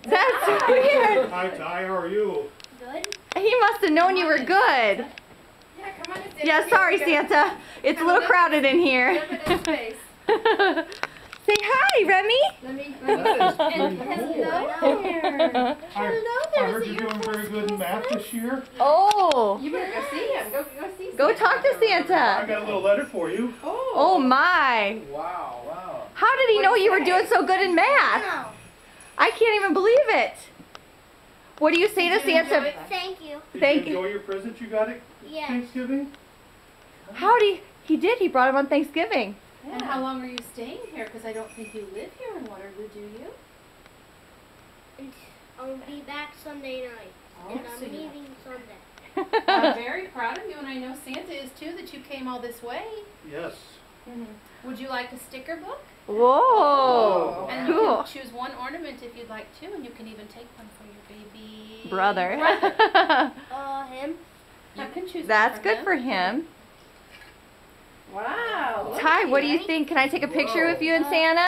That's weird. Hi, Ty. How are you? Good. He must have known you were good. Yeah, come on and sit. Yeah, sorry, Santa. It's a little crowded in here. Look at his face. Say hi, Remy. Let me. That is And pretty cool. hello there. I heard you're doing very good in math this year. Oh, You better go see him. Go see. go Santa. talk to I Santa. got a little letter for you. Oh my. Wow, wow. How did he know you were doing so good in math? Wow. I can't even believe it. What do you say to Did you enjoy Santa? it? Thank you. Did Thank you you. enjoy your present you got at Yes. Thanksgiving? Howdy. He did. He brought him on Thanksgiving. And how long are you staying here? Because I don't think you live here in Waterloo, do you? And I'll be back Sunday night. And I'm so you- leaving Sunday. I'm very proud of you, and I know Santa is too, that you came all this way. Yes. Would you like a sticker book? Whoa. And you Cool. can choose one ornament if you'd like to, and you can even take one for your baby Brother. Him. You can choose. That's one good him. for him. Wow. Ty, what do you think? Can I take a picture with you and Santa?